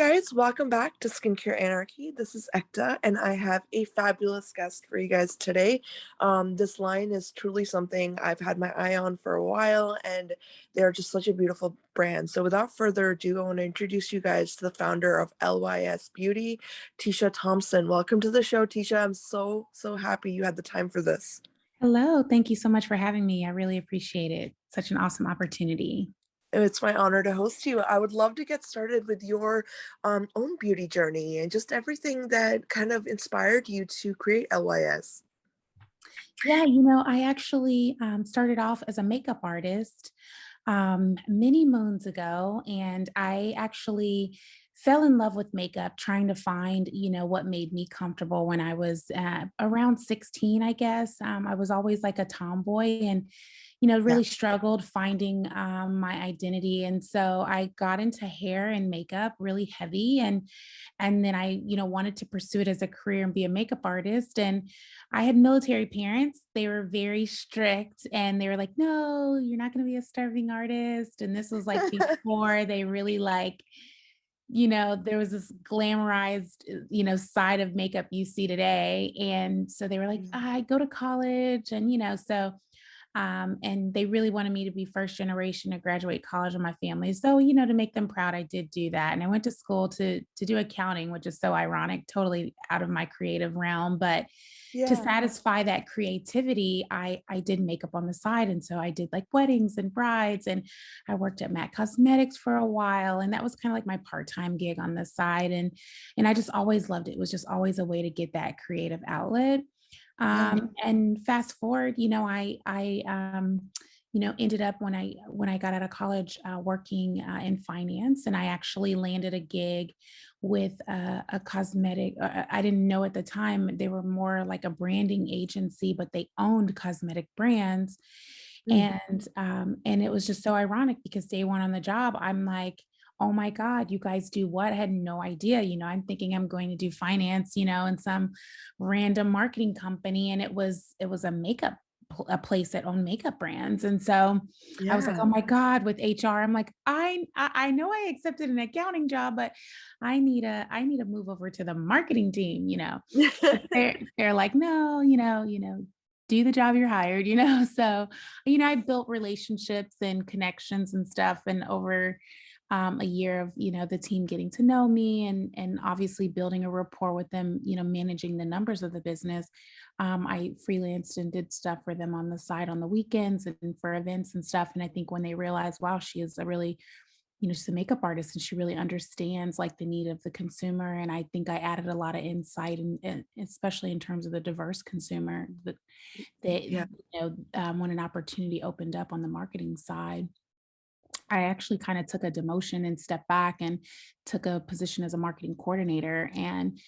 guys, welcome back to Skincare Anarchy. This is Ekta, and I have a fabulous guest for you guys today. This line is truly something I've had my eye on for a while, and they're just such a beautiful brand. So without further ado, I want to introduce you guys to the founder of LYS Beauty, Tisha Thompson. Welcome to the show, Tisha. I'm so happy you had the time for this. Hello. Thank you so much for having me. I really appreciate it. Such an awesome opportunity. It's my honor to host you. I would love to get started with your own beauty journey and just everything that kind of inspired you to create LYS. Yeah, I actually started off as a makeup artist many moons ago, and I actually fell in love with makeup trying to find, what made me comfortable when I was around 16, I guess. I was always like a tomboy and Yeah. really struggled finding my identity. And so I got into hair and makeup really heavy. And then I, wanted to pursue it as a career and be a makeup artist. And I had military parents. They were very strict and they were like, no, you're not going to be a starving artist. And this was like before they really there was this glamorized, side of makeup you see today. And so they were like, Mm. I go to college and, and they really wanted me to be first generation to graduate college in my family. So, to make them proud, I did do that. And I went to school to do accounting, which is so ironic, totally out of my creative realm. But to Yeah. satisfy that creativity, I did makeup on the side. And so I did like weddings and brides, and I worked at MAC Cosmetics for a while. And that was kind of like my part-time gig on the side. And I just always loved it. It was just always a way to get that creative outlet. Yeah. And fast forward, ended up when I got out of college working in finance, and I actually landed a gig with a cosmetic. I didn't know at the time they were more like a branding agency, but they owned cosmetic brands, Mm. and it was just so ironic because day one on the job, I'm like, oh my God, you guys do what? I had no idea. I'm thinking I'm going to do finance, in some random marketing company. And it was a place that owned makeup brands. And so I was like, oh Yeah. my God, with HR, I'm like, I know I accepted an accounting job, but I need to move over to the marketing team. But they're like, no, do the job you're hired. So, I built relationships and connections and stuff. And over a year of the team getting to know me and obviously building a rapport with them, managing the numbers of the business. I freelanced and did stuff for them on the side on the weekends and for events and stuff. And I think when they realized, wow, she is a really, she's a makeup artist and she really understands like the need of the consumer. And I think I added a lot of insight, and especially in terms of the diverse consumer Yeah. when an opportunity opened up on the marketing side, I actually kind of took a demotion and stepped back and took a position as a marketing coordinator. And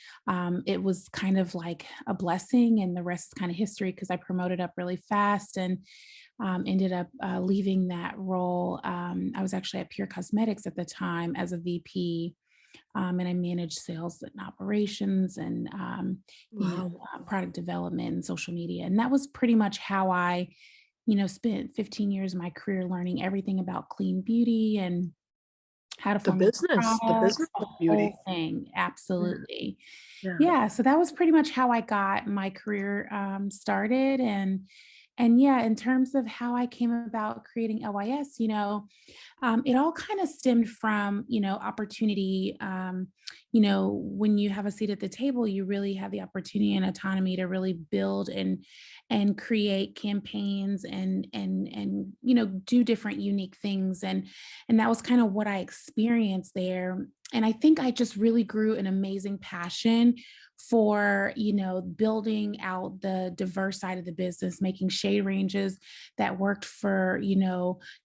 it was kind of like a blessing. And the rest is kind of history because I promoted up really fast and ended up leaving that role. I was actually at Pure Cosmetics at the time as a VP. And I managed sales and operations and Wow. product development and social media. And that was pretty much how I spent 15 years of my career learning everything about clean beauty and how to formulate The business products, the of beauty. whole thing. Yeah. Absolutely. Yeah. Yeah. So that was pretty much how I got my career started. And yeah, in terms of how I came about creating LYS, it all kind of stemmed from, opportunity. When you have a seat at the table, you really have the opportunity and autonomy to really build and create campaigns and do different unique things. And that was kind of what I experienced there. And I think I just really grew an amazing passion for building out the diverse side of the business, making shade ranges that worked for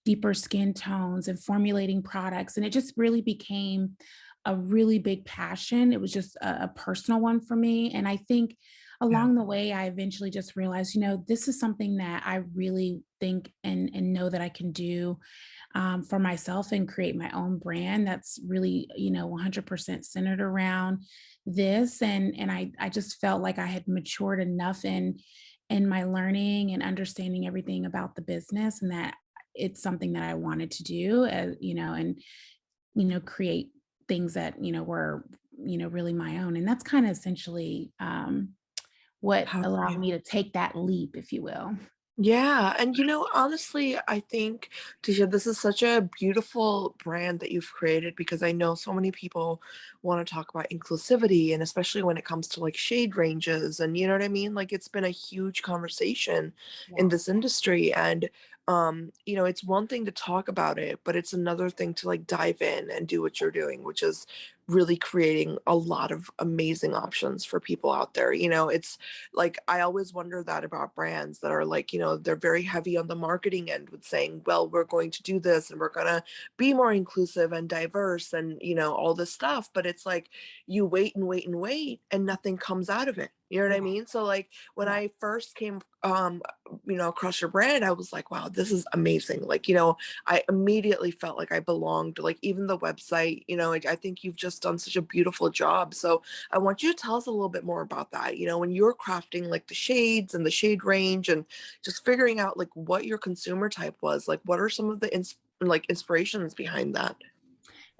deeper skin tones and formulating products. And it just really became a really big passion. It was just a personal one for me. And I think Yeah. along the way, I eventually just realized, this is something that I really think and know that I can do for myself and create my own brand that's really, 100% centered around this. And I just felt like I had matured enough in my learning and understanding everything about the business, and that it's something that I wanted to do, and create things that, were, really my own. And that's kind of essentially what How allowed me to take that leap, if you will. Yeah, and honestly, I think, Tisha, this is such a beautiful brand that you've created because I know so many people want to talk about inclusivity, and especially when it comes to like shade ranges, and you know what I mean? Like it's been a huge conversation in Yeah. this industry, and it's one thing to talk about it, but it's another thing to like dive in and do what you're doing, which is really creating a lot of amazing options for people out there. It's like I always wonder that about brands that are like, they're very heavy on the marketing end with saying, well, we're going to do this and we're going to be more inclusive and diverse and, all this stuff. But it's like you wait and wait and wait and nothing comes out of it. You know what I Yeah. mean? So like when Yeah. I first came across your brand, I was like, wow, this is amazing. Like, I immediately felt like I belonged. Like even the website, I think you've just done such a beautiful job. So I want you to tell us a little bit more about that. When you're crafting like the shades and the shade range and just figuring out like what your consumer type was, like what are some of the inspirations behind that?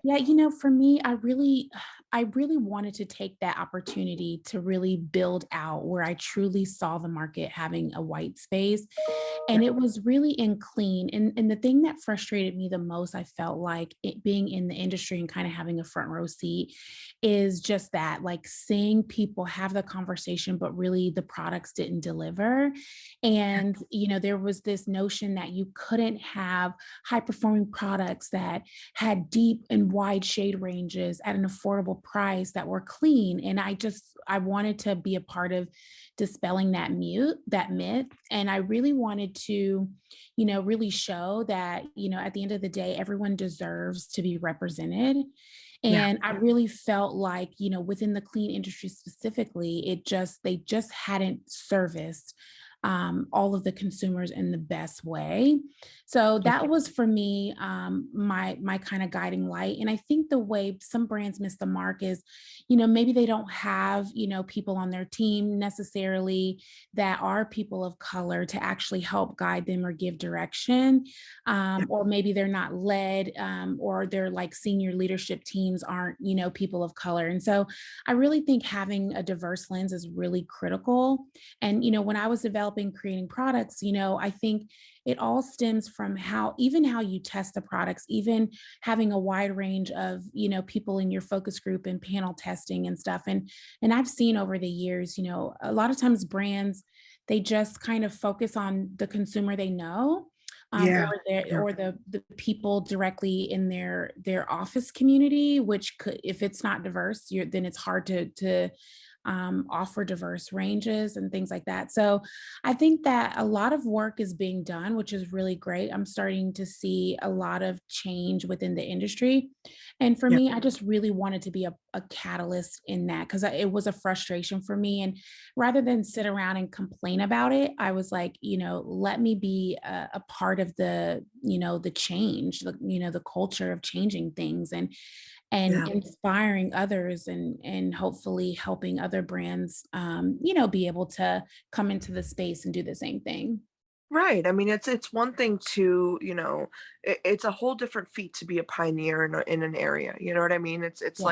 Yeah, for me, I really wanted to take that opportunity to really build out where I truly saw the market having a white space. Yeah. And it was really in clean. And the thing that frustrated me the most, I felt like it being in the industry and kind of having a front row seat, is just that, like seeing people have the conversation, but really the products didn't deliver. And, there was this notion that you couldn't have high performing products that had deep and wide shade ranges at an affordable price that were clean. And I wanted to be a part of dispelling that myth. And I really wanted to, really show that, at the end of the day, everyone deserves to be represented. Yeah. And I really felt like, within the clean industry specifically, they just hadn't serviced all of the consumers in the best way. So Yeah. that was for me my kind of guiding light. And I think the way some brands miss the mark is, maybe they don't have, people on their team necessarily that are people of color to actually help guide them or give direction. Or maybe they're not led, or their like senior leadership teams aren't, people of color. And so I really think having a diverse lens is really critical. And, when I was developing, creating products, I think it all stems from how you test the products, even having a wide range of, people in your focus group and panel testing and stuff. And I've seen over the years, a lot of times brands, they just kind of focus on the consumer they know, Yeah. Yeah. or the people directly in their office community, which could, if it's not diverse, then it's hard to offer diverse ranges and things like that. So I think that a lot of work is being done, which is really great. I'm starting to see a lot of change within the industry. And for Yeah. me, I just really wanted to be a catalyst in that because it was a frustration for me. And rather than sit around and complain about it, I was like, let me be a part of the change, the culture of changing things. And Yeah. inspiring others and hopefully helping other brands be able to come into the space and do the same thing. Right. I mean, it's one thing to, it's a whole different feat to be a pioneer in an area. You know what I mean? It's Yeah.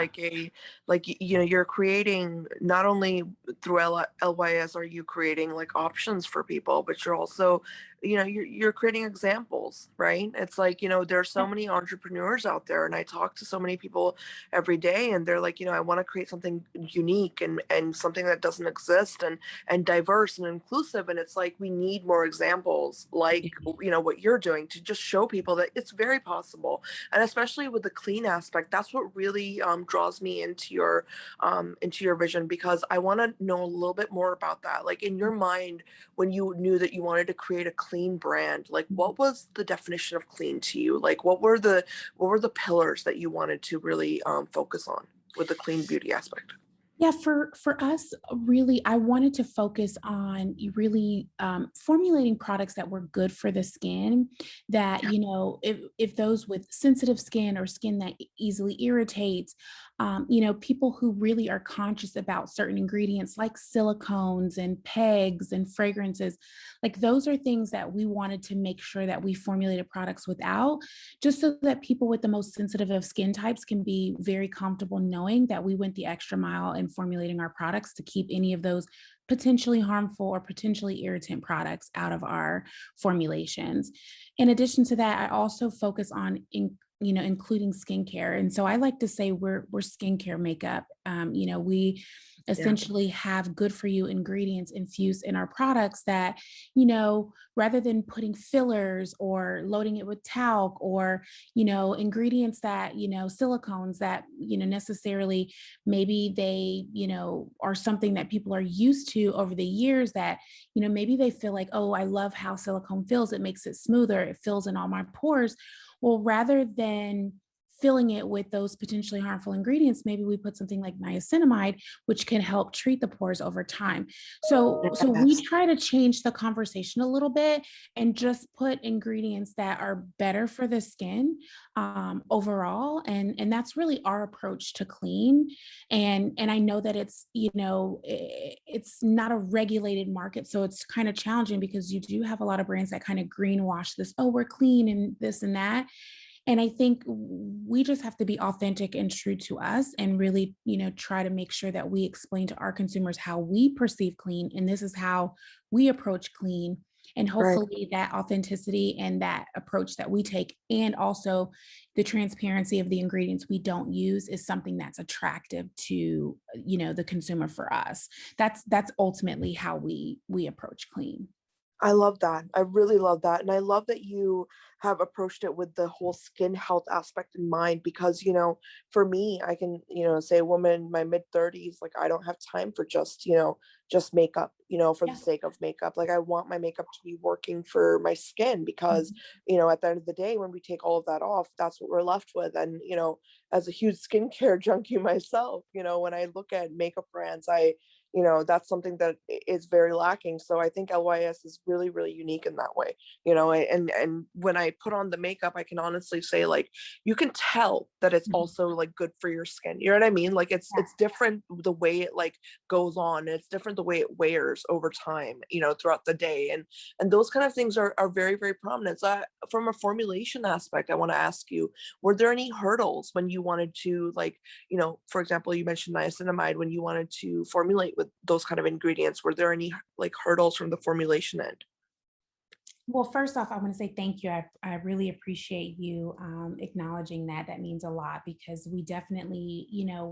like you're creating not only through LYS are you creating like options for people, but you're also, you're creating examples, right? It's like, there's so Yeah. many entrepreneurs out there, and I talk to so many people every day, and they're like, I want to create something unique and something that doesn't exist and diverse and inclusive, and it's like we need more examples like what you're doing to just show people that it's very possible. And especially with the clean aspect, that's what really draws me into your vision, because I want to know a little bit more about that. Like in your mind, when you knew that you wanted to create a clean brand, like what was the definition of clean to you? Like what were the pillars that you wanted to really focus on with the clean beauty aspect? Yeah, for us, really, I wanted to focus on really formulating products that were good for the skin. That Yeah. if those with sensitive skin or skin that easily irritates, people who really are conscious about certain ingredients like silicones and pegs and fragrances, like those are things that we wanted to make sure that we formulated products without, just so that people with the most sensitive of skin types can be very comfortable knowing that we went the extra mile in formulating our products to keep any of those potentially harmful or potentially irritant products out of our formulations. In addition to that, I also focus on including skincare. And so I like to say we're skincare makeup. We Yeah. essentially have good for you ingredients infused in our products that, rather than putting fillers or loading it with talc or, ingredients that, silicones that, necessarily maybe they, are something that people are used to over the years that, maybe they feel like, oh, I love how silicone feels. It makes it smoother. It fills in all my pores. Well, rather than filling it with those potentially harmful ingredients, maybe we put something like niacinamide, which can help treat the pores over time. So we Yes. try to change the conversation a little bit and just put ingredients that are better for the skin overall, and that's really our approach to clean. And I know that it's not a regulated market, so it's kind of challenging because you do have a lot of brands that kind of greenwash this, oh, we're clean and this and that. And I think we just have to be authentic and true to us and really, try to make sure that we explain to our consumers how we perceive clean. And this is how we approach clean. And Right. hopefully that authenticity and that approach that we take, and also the transparency of the ingredients we don't use, is something that's attractive to, the consumer for us. That's ultimately how we approach clean. I love that. I really love that. And I love that you have approached it with the whole skin health aspect in mind because, for me, I can, say a woman in my mid 30s, like I don't have time for just makeup, for the Yeah. sake of makeup. Like I want my makeup to be working for my skin because, Mhm. at the end of the day, when we take all of that off, that's what we're left with. And, as a huge skincare junkie myself, when I look at makeup brands, that's something that is very lacking. So I think LYS is really, really unique in that way, and when I put on the makeup, I can honestly say like you can tell that it's Mhm. also like good for your skin. You know what I mean? Like it's Yeah. different the way it like goes on, and it's different the way it wears over time, throughout the day. And those kind of things are very, very prominent. So from a formulation aspect, I want to ask you, were there any hurdles when you wanted to like, for example, you mentioned niacinamide when you wanted to formulate with those kind of ingredients. Were there any like hurdles from the formulation end? Well, first off, I want to say thank you. I really appreciate you acknowledging that. That means a lot because we definitely,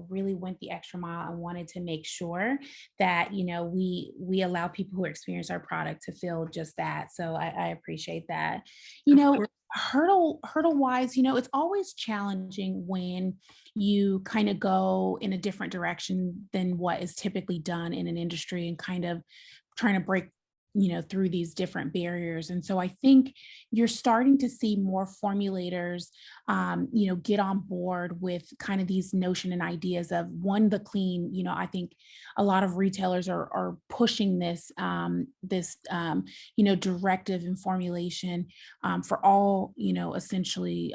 really went the extra mile and wanted to make sure that, we allow people who experience our product to feel just that. So I appreciate that. You Of know, course. hurdle wise, it's always challenging when you kind of go in a different direction than what is typically done in an industry and kind of trying to break through these different barriers. And so I think you're starting to see more formulators, get on board with kind of these notion and ideas of one, the clean. I think a lot of retailers are pushing this directive and formulation for all, essentially,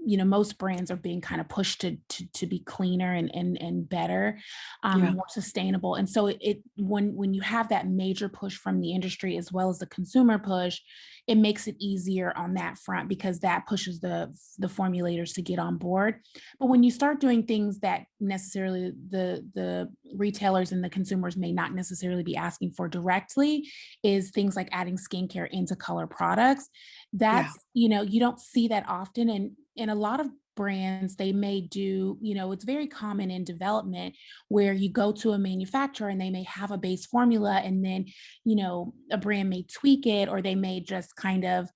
most brands are being kind of pushed to be cleaner and better, Yeah. more sustainable. And so when you have that major push from the industry as well as the consumer push, it makes it easier on that front because that pushes the formulators to get on board. But when you start doing things that necessarily the retailers and the consumers may not necessarily be asking for directly, is things like adding skincare into color products. Yeah. You don't see that often. And in a lot of brands, they may do, it's very common in development where you go to a manufacturer and they may have a base formula, and then, a brand may tweak it, or they may just kind of,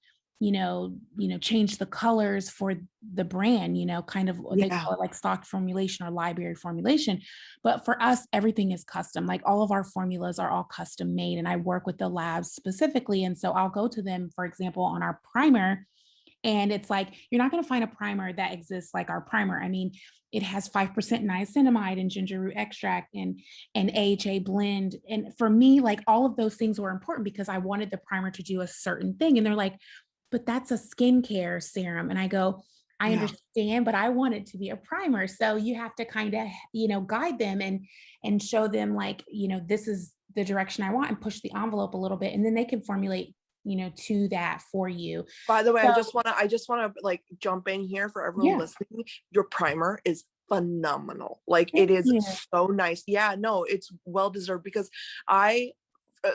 change the colors for the brand, kind of what they Yeah. call it like stock formulation or library formulation. But for us, everything is custom. Like all of our formulas are all custom made. And I work with the labs specifically. And so I'll go to them, for example, on our primer, And it's like, you're not going to find a primer that exists like our primer. I mean, it has 5% niacinamide and ginger root extract and AHA blend. And for me, like all of those things were important because I wanted the primer to do a certain thing. And they're like, but that's a skincare serum. And I go, I Yeah. understand, but I want it to be a primer. So you have to kind of, guide them and show them like, this is the direction I want and push the envelope a little bit. And then they can formulate, to that for you. By the way, So I just wanna like jump in here for everyone yeah, listening. Your primer is phenomenal. Like it thank is you. so nice. Yeah, no, it's well deserved because I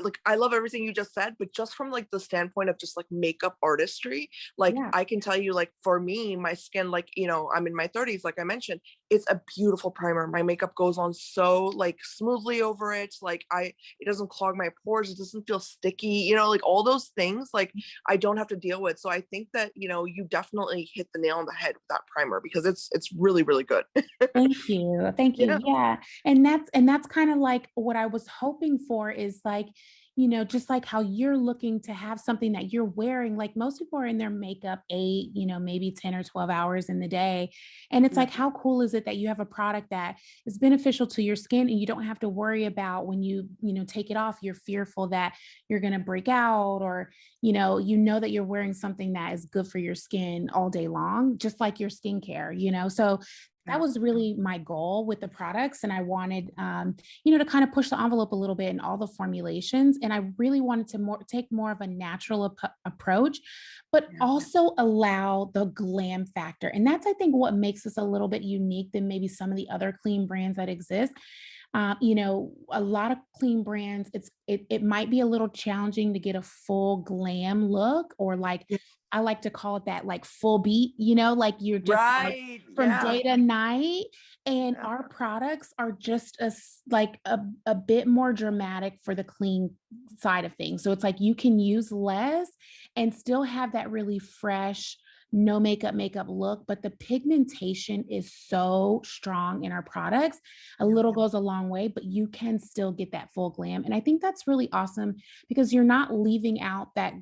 like I love everything you just said, but just from like the standpoint of just like makeup artistry, like Yeah. I can tell you, like for me, my skin, like I'm in my 30s, like I mentioned, it's a beautiful primer. My makeup goes on so like smoothly over it. Like it doesn't clog my pores, it doesn't feel sticky, like all those things, like I don't have to deal with. So I think that you definitely hit the nail on the head with that primer because it's really, really good. Thank you. Thank you. Yeah. Yeah. And that's kind of like what I was hoping for is like, just like how you're looking to have something that you're wearing. Like most people are in their makeup 8, maybe 10 or 12 hours in the day. And it's Yeah. like, how cool is it that you have a product that is beneficial to your skin and you don't have to worry about when take it off, you're fearful that you're going to break out or, that you're wearing something that is good for your skin all day long, just like your skincare. So that Yeah. was really my goal with the products. And I wanted, to kind of push the envelope a little bit in all the formulations. And I really wanted to take more of a natural approach, but Yeah. also allow the glam factor. And that's, I think, what makes us a little bit unique than maybe some of the other clean brands that exist. A lot of clean brands, it might be a little challenging to get a full glam look, or like Yeah. I like to call it that, like full beat, like you're just like Right. from Yeah. day to night. And Yeah. our products are just like a bit more dramatic for the clean side of things. So it's like you can use less and still have that really fresh, no makeup look, but the pigmentation is so strong in our products. A Yeah. little goes a long way, but you can still get that full glam. And I think that's really awesome because you're not leaving out that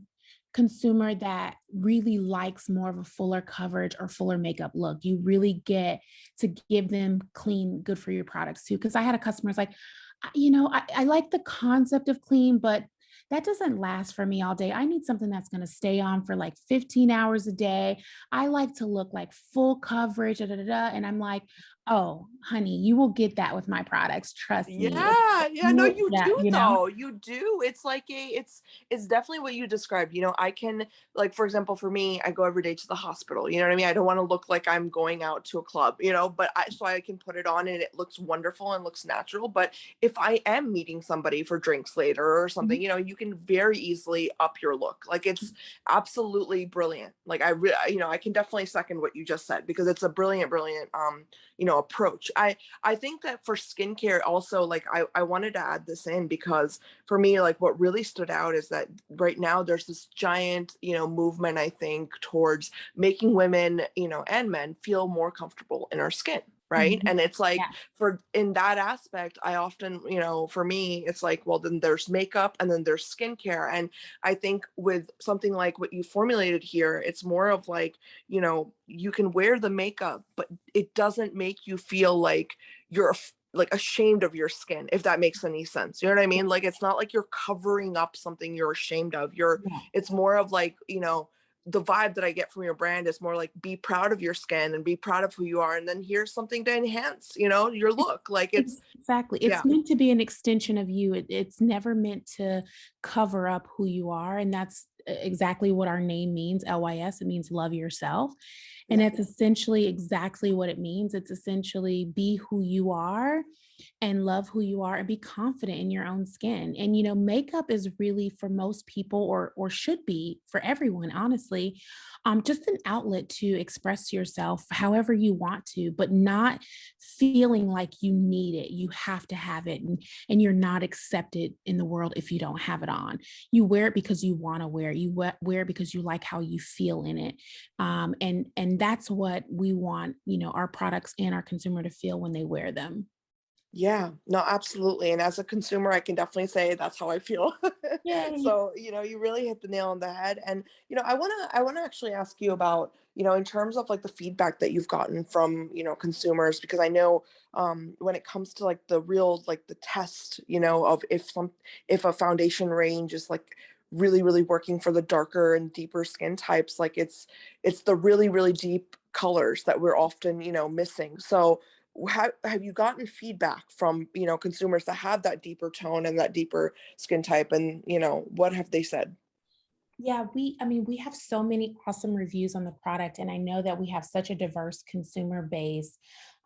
consumer that really likes more of a fuller coverage or fuller makeup look. You really get to give them clean, good for your products too. Because I had a customer who's like, I like the concept of clean, but that doesn't last for me all day. I need something that's going to stay on for like 15 hours a day. I like to look like full coverage, da, da, da, da. And I'm like, oh, honey, you will get that with my products. Trust me. Yeah, yeah, no, you Yeah, do though. You do. It's like it's definitely what you described. I can, like, for example, for me, I go every day to the hospital. You know what I mean? I don't want to look like I'm going out to a club, but so I can put it on and it looks wonderful and looks natural. But if I am meeting somebody for drinks later or something, Mhm. you can very easily up your look. Like it's absolutely brilliant. Like I can definitely second what you just said because it's a brilliant, brilliant approach. I think that for skincare also, like I wanted to add this in because for me, like what really stood out is that right now there's this giant, movement, I think, towards making women, and men feel more comfortable in our skin. Right. Mhm. And it's like Yeah. for in that aspect, I often, for me, it's like, well, then there's makeup and then there's skincare. And I think with something like what you formulated here, it's more of like, you can wear the makeup, but it doesn't make you feel like you're like ashamed of your skin, if that makes any sense. You know what I mean? Like it's not like you're covering up something you're ashamed of. Yeah. It's more of like, the vibe that I get from your brand is more like be proud of your skin and be proud of who you are. And then here's something to enhance, your look. Like Exactly. yeah, It's meant to be an extension of you. It's never meant to cover up who you are. And that's exactly what our name means, LYS. It means love yourself. And yeah, it's essentially exactly what it means. It's essentially be who you are and love who you are and be confident in your own skin. And makeup is really for most people, or should be for everyone, honestly, just an outlet to express yourself however you want to, but not feeling like you need it. You have to have it, and you're not accepted in the world if you don't have it on. You wear it because you want to wear it. You wear it because you like how you feel in it. And that's what we want, our products and our consumer to feel when they wear them. Yeah, no, absolutely. And as a consumer, I can definitely say that's how I feel. Yay. So, you really hit the nail on the head. And, I wanna actually ask you about, in terms of like the feedback that you've gotten from, consumers, because I know when it comes to like the real like the test, of if a foundation range is like really, really working for the darker and deeper skin types, like it's the really, really deep colors that we're often, missing. So have you gotten feedback from consumers that have that deeper tone and that deeper skin type, and what have they said? Yeah, I mean, we have so many awesome reviews on the product, and I know that we have such a diverse consumer base.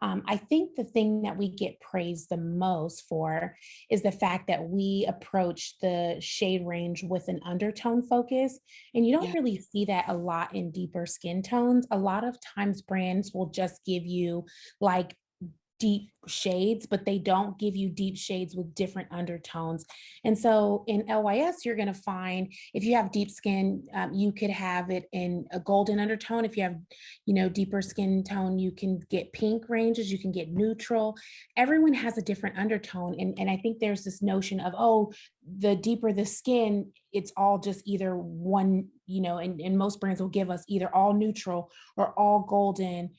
I think the thing that we get praised the most for is the fact that we approach the shade range with an undertone focus. And you don't Yeah. really see that a lot in deeper skin tones. A lot of times, brands will just give you like deep shades, but they don't give you deep shades with different undertones. And so in LYS, you're going to find if you have deep skin, you could have it in a golden undertone. If you have, deeper skin tone, you can get pink ranges, you can get neutral. Everyone has a different undertone. And I think there's this notion of, oh, the deeper the skin, it's all just either one, and most brands will give us either all neutral or all golden,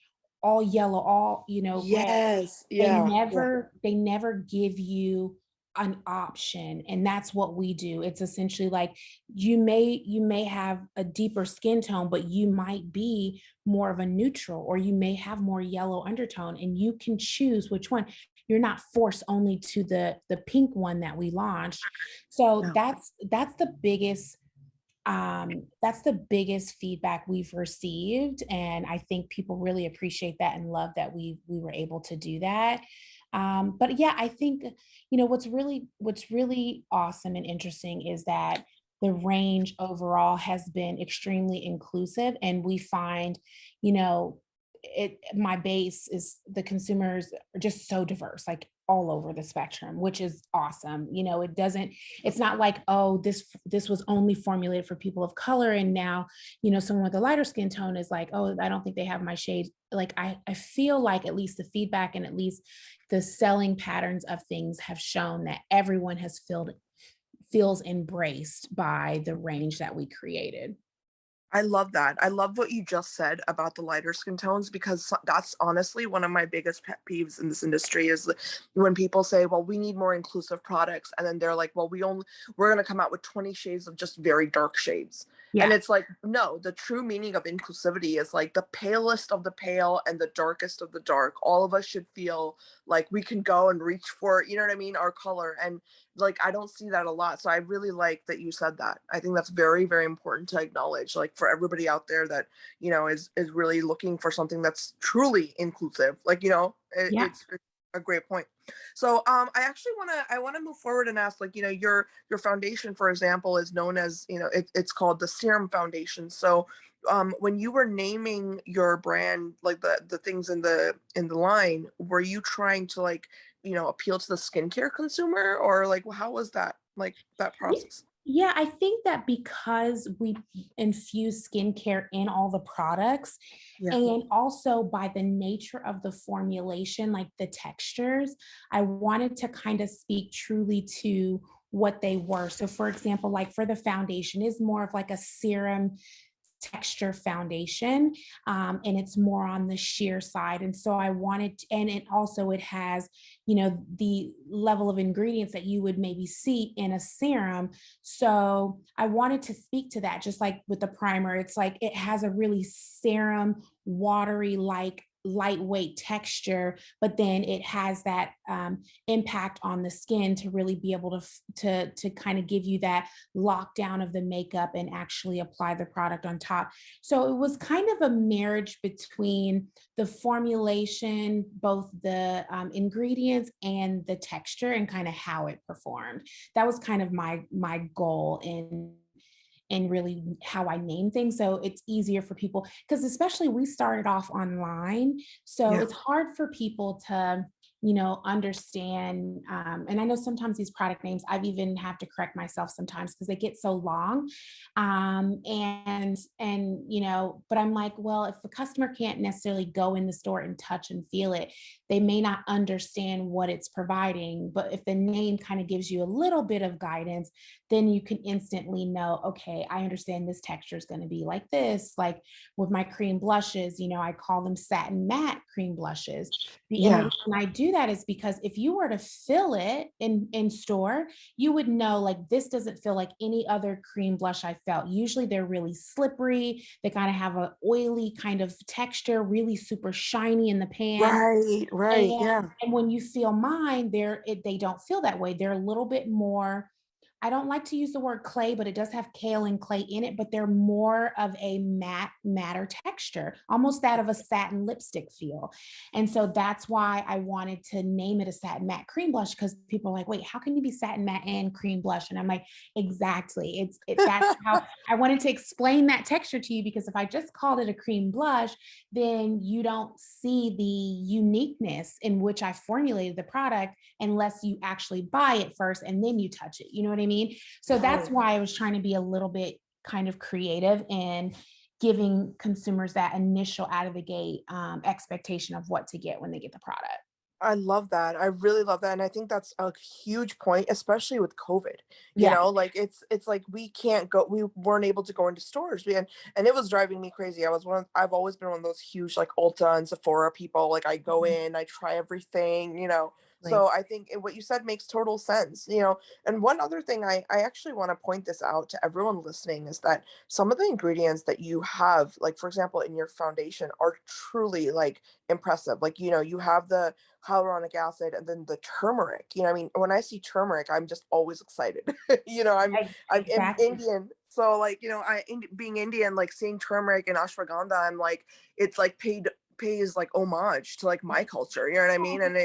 all yellow, all, red. Yes. They Yeah. Yeah. never they never give you an option, and that's what we do. It's essentially like you may have a deeper skin tone, but you might be more of a neutral, or you may have more yellow undertone, and you can choose which one. You're not forced only to the pink one that we launched. So No. that's the biggest feedback we've received, and I think people really appreciate that and love that we were able to do that. But yeah, I think what's really awesome and interesting is that the range overall has been extremely inclusive, and we find, you know my base is the consumers are just so diverse, like all over the spectrum, which is awesome. It's not like, oh, this was only formulated for people of color, and now, someone with a lighter skin tone is like, oh, I don't think they have my shade. Like, I feel like at least the feedback and at least the selling patterns of things have shown that everyone feels embraced by the range that we created. I love that. I love what you just said about the lighter skin tones, because that's honestly one of my biggest pet peeves in this industry is when people say, "Well, we need more inclusive products," and then they're like, "Well, we're going to come out with 20 shades of just very dark shades." And Yeah. it's like, no, the true meaning of inclusivity is like the palest of the pale and the darkest of the dark. All of us should feel like we can go and reach for, what I mean, our color. And like I don't see that a lot. So I really like that you said that. I think that's very, very important to acknowledge, like for everybody out there that, is really looking for something that's truly inclusive. Like, Yeah. it's a great point. So I want to move forward and ask, like, your foundation, for example, is known as, it's called the serum foundation. So when you were naming your brand, like the things in the line, were you trying to like appeal to the skincare consumer, or like how was that, like that Ye process? Yeah, I think that because we infuse skincare in all the products, Yeah. and also by the nature of the formulation, like the textures, I wanted to kind of speak truly to what they were. So for example, like for the foundation is more of like a serum texture foundation, and it's more on the sheer side. And so I wanted and it has, the level of ingredients that you would maybe see in a serum. So I wanted to speak to that. Just like with the primer, it's like it has a really serum watery, like lightweight texture, but then it has that impact on the skin to really be able to kind of give you that lockdown of the makeup and actually apply the product on top. So it was kind of a marriage between the formulation, both the ingredients and the texture, and kind of how it performed. That was kind of my goal in really how I name things. So it's easier for people because especially we started off online. So Yeah. it's hard for people to, understand. And I know sometimes these product names, I've even have to correct myself sometimes because they get so long. But I'm like, well, if the customer can't necessarily go in the store and touch and feel it, they may not understand what it's providing. But if the name kind of gives you a little bit of guidance, then you can instantly know, okay, I understand this texture is going to be like this. Like with my cream blushes, I call them satin matte cream blushes. The only Yeah. reason I do that is because if you were to fill it in store, you would know like this doesn't feel like any other cream blush I felt. Usually they're really slippery. They kind of have an oily kind of texture, really super shiny in the pan. Right. Right. And, Yeah. and when you feel mine, they don't feel that way. They're a little bit more, I don't like to use the word clay, but it does have kale and clay in it, but they're more of a matter texture, almost that of a satin lipstick feel. And so that's why I wanted to name it a satin matte cream blush, because people are like, wait, how can you be satin matte and cream blush? And I'm like, exactly. That's how I wanted to explain that texture to you, because if I just called it a cream blush, then you don't see the uniqueness in which I formulated the product unless you actually buy it first and then you touch it. You know what I mean? So that's Right. why I was trying to be a little bit kind of creative and giving consumers that initial out of the gate expectation of what to get when they get the product. I love that. I really love that, and I think that's a huge point, especially with COVID. Yeah. Like it's like we weren't able to go into stores. And it was driving me crazy. I've always been one of those huge like Ulta and Sephora people. Like I go Mhm. in, I try everything. Like, So I think what you said makes total sense. And one other thing I actually want to point this out to everyone listening is that some of the ingredients that you have, like for example, in your foundation are truly like impressive. Like, you have the hyaluronic acid and then the turmeric. I mean, when I see turmeric, I'm just always excited. I'm exactly. Indian, so like, being Indian, like seeing turmeric and ashwagandha, I'm like, it's like pays like homage to like my culture. You know what I mean? And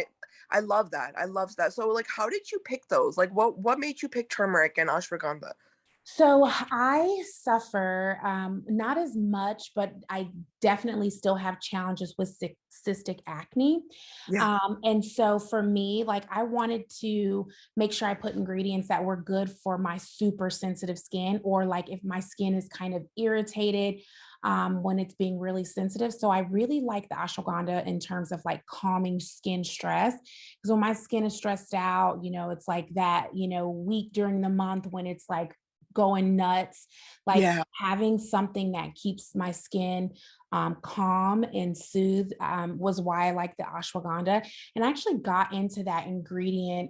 I love that. I love that. So like, how did you pick those? Like, what made you pick turmeric and ashwagandha? So I suffer, not as much, but I definitely still have challenges with cystic acne. Yeah. And so for me, like I wanted to make sure I put ingredients that were good for my super sensitive skin, or like if my skin is kind of irritated when it's being really sensitive. So I really like the ashwagandha in terms of like calming skin stress. Because when my skin is stressed out, it's like that, week during the month when it's like going nuts, like Yeah. having something that keeps my skin calm and soothed was why I like the ashwagandha. And I actually got into that ingredient,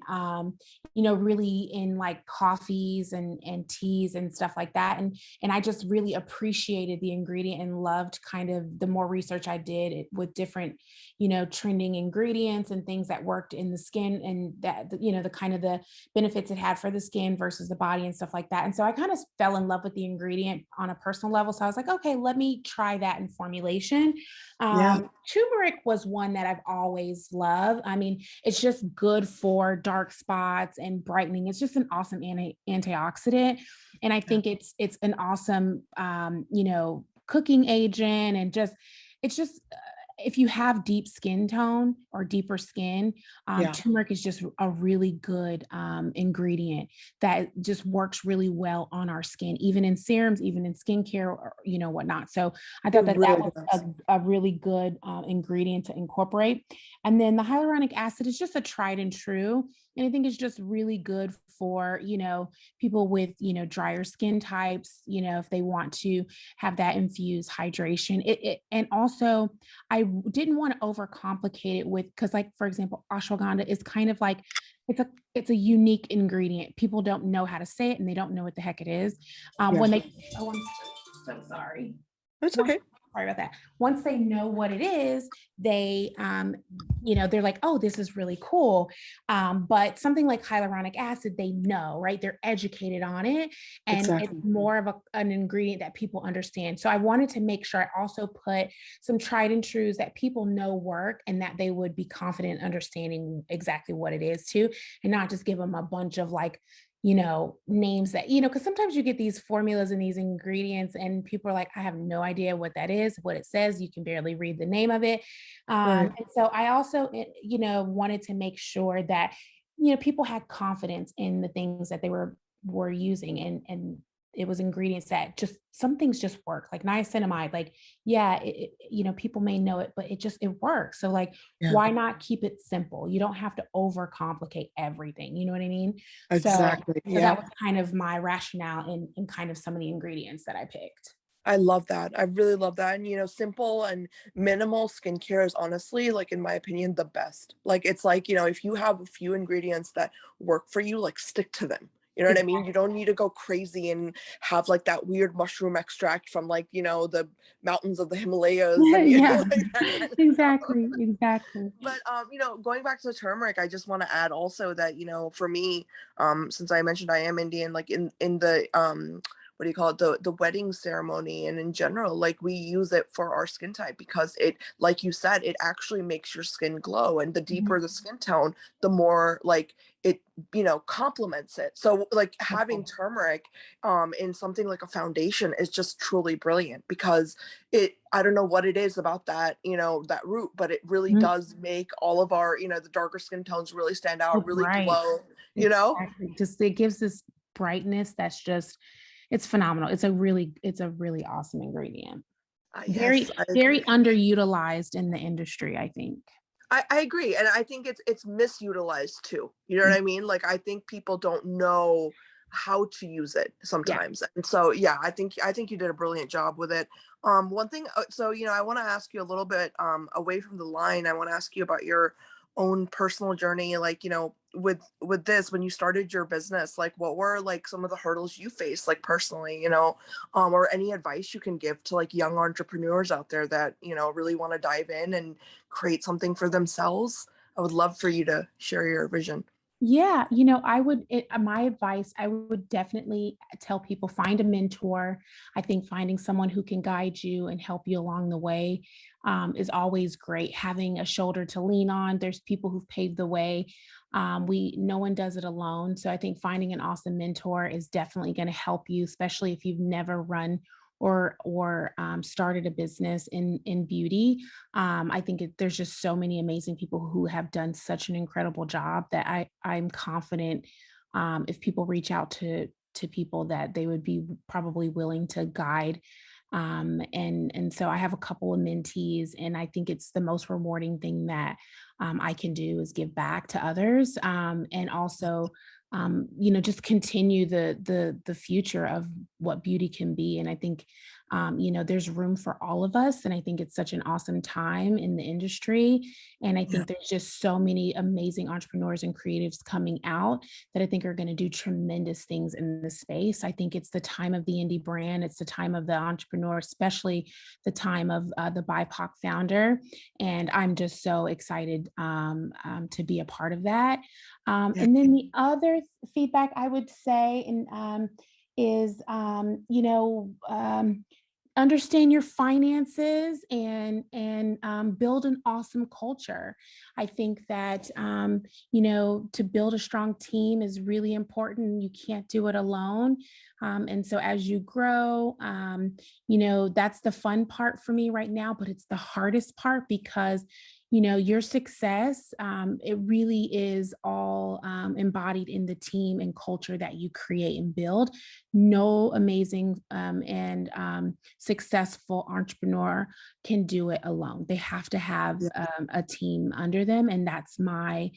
really in like coffees and teas and stuff like that. And I just really appreciated the ingredient and loved kind of the more research I did with different, trending ingredients and things that worked in the skin, and that, the kind of the benefits it had for the skin versus the body and stuff like that. And so I kind of fell in love with the ingredient on a personal level. So I was like, okay, let me try that in formulation. Yeah. Turmeric was one that I've always loved. I mean, it's just good for dark spots and brightening. It's just an awesome antioxidant. And I Yeah. think it's an awesome, cooking agent, and it's just if you have deep skin tone or deeper skin, Yeah. turmeric is just a really good ingredient that just works really well on our skin, even in serums, even in skincare, or whatnot. So I It thought that really was does. a really good ingredient to incorporate. And then the hyaluronic acid is just a tried and true, and I think it's just really good for people with drier skin types. If they want to have that infused hydration, and also I didn't want to overcomplicate it with, because like for example, ashwagandha is kind of like it's a unique ingredient. People don't know how to say it and they don't know what the heck it is. Yeah. When they oh, I'm so sorry. It's Once, okay. sorry about that. Once they know what it is, they they're like, oh, this is really cool. But something like hyaluronic acid, they know, right? They're educated on it, and it's Exactly. more of an ingredient that people understand. So I wanted to make sure I also put some tried and truths that people know work, and that they would be confident understanding exactly what it is too, and not just give them a bunch of like names that, because sometimes you get these formulas and these ingredients and people are like, I have no idea what that is, what it says. You can barely read the name of it. Right. And so I also, wanted to make sure that, people had confidence in the things that they were using, and it was ingredients that just some things just work, like niacinamide, like, yeah, people may know it, but it works. So like, Yeah. why not keep it simple? You don't have to overcomplicate everything. You know what I mean? So Exactly. so that Yeah. was kind of my rationale in kind of some of the ingredients that I picked. I love that. I really love that. And simple and minimal skincare is honestly, like, in my opinion, the best. Like, it's like, if you have a few ingredients that work for you, like, stick to them. You know what I mean? You Exactly. don't need to go crazy and have like that weird mushroom extract from, like, the mountains of the Himalayas and Yeah, like that kind of stuff. exactly, exactly. But going back to turmeric, I just want to add also that, for me, since I mentioned I am Indian, like in the what do you call it, the wedding ceremony, and in general, like, we use it for our skin type because it, like you said, it actually makes your skin glow, and the Mhm. deeper the skin tone, the more like it, complements it. So like having turmeric in something like a foundation is just truly brilliant because I don't know what it is about that, that root, but it really Mhm. does make all of our, the darker skin tones really stand out, really Right. glow, you know? Exactly. Just it gives this brightness that's just it's phenomenal. It's a really awesome ingredient. Yes, Very, I very agree. underutilized in the industry, I think. I agree. And I think it's misutilized too. You know what Mm, I mean? Like, I think people don't know how to use it yeah. sometimes. And so yeah, I think you did a brilliant job with it. One thing, so I want to ask you a little bit away from the line. I want to ask you about your own personal journey, like, with this, when you started your business, like, what were like some of the hurdles you faced, like, personally, or any advice you can give to like young entrepreneurs out there that, really want to dive in and create something for themselves. I would love for you to share your vision. Yeah, my advice, I would definitely tell people find a mentor. I think finding someone who can guide you and help you along the way is always great. Having a shoulder to lean on. There's people who've paved the way. No one does it alone. So I think finding an awesome mentor is definitely going to help you, especially if you've never run or started a business in beauty. I think there's just so many amazing people who have done such an incredible job that I'm confident if people reach out to people that they would be probably willing to guide. And so I have a couple of mentees, and I think it's the most rewarding thing that I can do is give back to others, and also just continue the future of what beauty can be. And I think there's room for all of us. And I think it's such an awesome time in the industry. And I Yeah. think there's just so many amazing entrepreneurs and creatives coming out that I think are going to do tremendous things in the space. I think it's the time of the indie brand. It's the time of the entrepreneur, especially the time of the BIPOC founder. And I'm just so excited to be a part of that. Yeah. And then the other feedback I would say is, understand your finances and build an awesome culture. I think that to build a strong team is really important. You can't do it alone. And so as you grow, that's the fun part for me right now, but it's the hardest part because your success, it really is all embodied in the team and culture that you create and build. No amazing and successful entrepreneur can do it alone. They have to have Yeah. a team under them. And that's my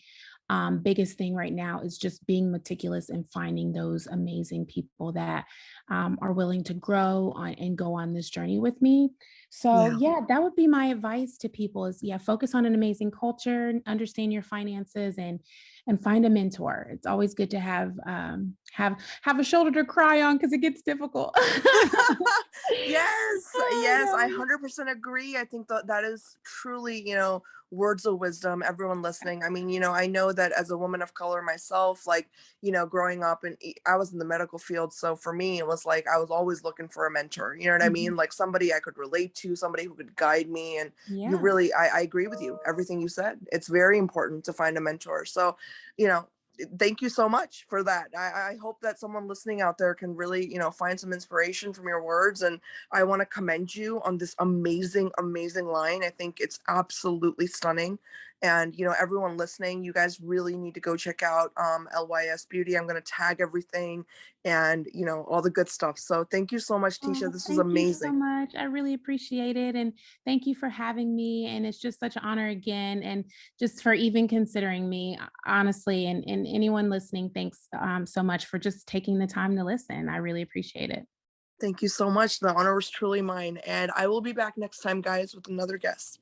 biggest thing right now is just being meticulous and finding those amazing people that are willing to grow on and go on this journey with me. So Yeah. yeah, that would be my advice to people is yeah, focus on an amazing culture, understand your finances and find a mentor. It's always good to have a shoulder to cry on because it gets difficult. Yes, Oh yes, I no. 100% agree. I think that that is truly, words of wisdom, everyone listening. I mean, I know that as a woman of color myself, like, growing up, and I was in the medical field. So for me, it was like I was always looking for a mentor. You know what I Mhm. mean? Like somebody I could relate to, somebody who could guide me. And Yeah. I agree with you, everything you said. It's very important to find a mentor. So, thank you so much for that. I hope that someone listening out there can really, find some inspiration from your words. And I want to commend you on this amazing, amazing line. I think it's absolutely stunning. And, everyone listening, you guys really need to go check out LYS Beauty. I'm going to tag everything and, all the good stuff. So thank you so much, Tisha. Oh, This was thank you so amazing. much. I really appreciate it. And thank you for having me. And it's just such an honor again. And just for even considering me, honestly, and anyone listening, thanks so much for just taking the time to listen. I really appreciate it. Thank you so much. The honor was truly mine. And I will be back next time, guys, with another guest.